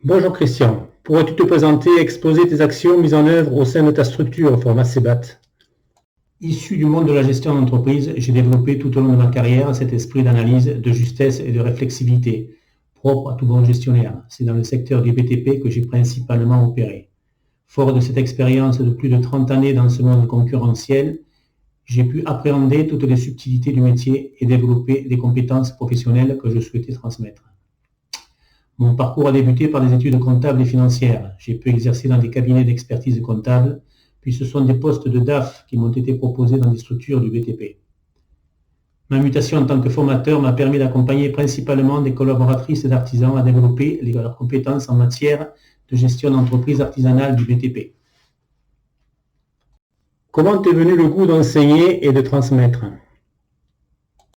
Bonjour Christian, pourrais-tu te présenter et exposer tes actions mises en œuvre au sein de ta structure au format CEBAT? Issu du monde de la gestion d'entreprise, j'ai développé tout au long de ma carrière cet esprit d'analyse, de justesse et de réflexivité, propre à tout bon gestionnaire. C'est dans le secteur du BTP que j'ai principalement opéré. Fort de cette expérience de plus de 30 années dans ce monde concurrentiel, j'ai pu appréhender toutes les subtilités du métier et développer des compétences professionnelles que je souhaitais transmettre. Mon parcours a débuté par des études comptables et financières. J'ai pu exercer dans des cabinets d'expertise comptable, puis ce sont des postes de DAF qui m'ont été proposés dans des structures du BTP. Ma mutation en tant que formateur m'a permis d'accompagner principalement des collaboratrices et d'artisans à développer leurs compétences en matière de gestion d'entreprise artisanale du BTP. Comment t'est venu le goût d'enseigner et de transmettre?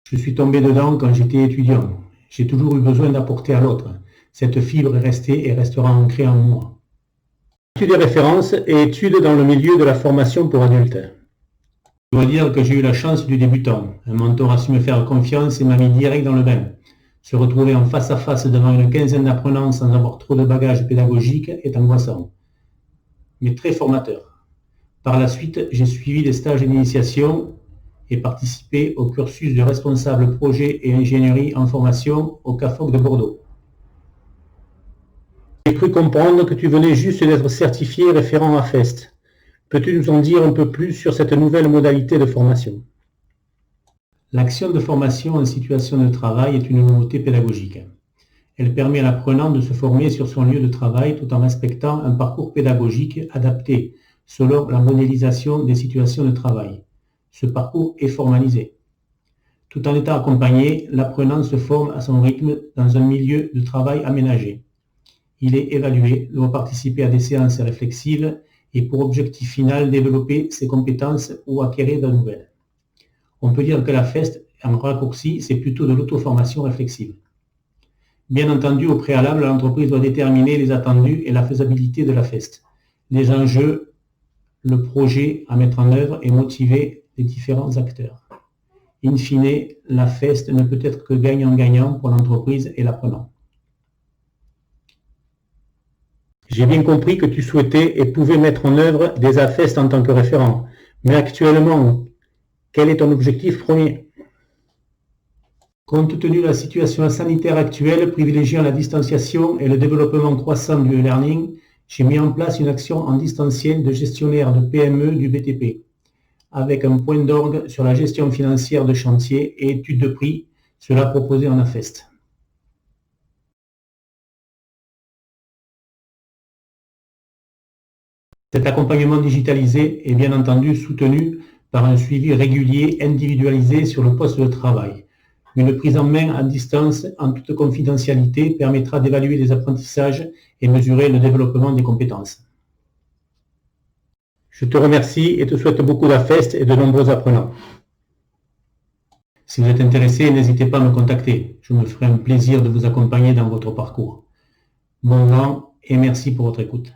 Je suis tombé dedans quand j'étais étudiant. J'ai toujours eu besoin d'apporter à l'autre. Cette fibre est restée et restera ancrée en moi. As-tu des références et études dans le milieu de la formation pour adultes? Je dois dire que j'ai eu la chance du débutant. Un mentor a su me faire confiance et m'a mis direct dans le bain. Se retrouver en face à face devant une quinzaine d'apprenants sans avoir trop de bagages pédagogiques est angoissant, mais très formateur. Par la suite, j'ai suivi des stages d'initiation et participé au cursus de responsable projet et ingénierie en formation au CAFOC de Bordeaux. J'ai cru comprendre que tu venais juste d'être certifié référent à FEST. Peux-tu nous en dire un peu plus sur cette nouvelle modalité de formation? L'action de formation en situation de travail est une nouveauté pédagogique. Elle permet à l'apprenant de se former sur son lieu de travail tout en respectant un parcours pédagogique adapté selon la modélisation des situations de travail. Ce parcours est formalisé. Tout en étant accompagné, l'apprenant se forme à son rythme dans un milieu de travail aménagé. Il est évalué, doit participer à des séances réflexives et pour objectif final développer ses compétences ou acquérir de nouvelles. On peut dire que la FEST, en raccourci, c'est plutôt de l'auto-formation réflexive. Bien entendu, au préalable, l'entreprise doit déterminer les attendus et la faisabilité de la FEST, les enjeux, le projet à mettre en œuvre et motiver les différents acteurs. In fine, la FEST ne peut être que gagnant-gagnant pour l'entreprise et l'apprenant. J'ai bien compris que tu souhaitais et pouvais mettre en œuvre des AFEST en tant que référent. Mais actuellement, quel est ton objectif premier? Compte tenu de la situation sanitaire actuelle, privilégiant la distanciation et le développement croissant du e-learning, j'ai mis en place une action en distanciel de gestionnaire de PME du BTP, avec un point d'orgue sur la gestion financière de chantier et étude de prix, cela proposé en AFEST. Cet accompagnement digitalisé est bien entendu soutenu par un suivi régulier individualisé sur le poste de travail. Une prise en main à distance en toute confidentialité permettra d'évaluer les apprentissages et mesurer le développement des compétences. Je te remercie et te souhaite beaucoup d'AFEST et de nombreux apprenants. Si vous êtes intéressé, n'hésitez pas à me contacter. Je me ferai un plaisir de vous accompagner dans votre parcours. Bon vent et merci pour votre écoute.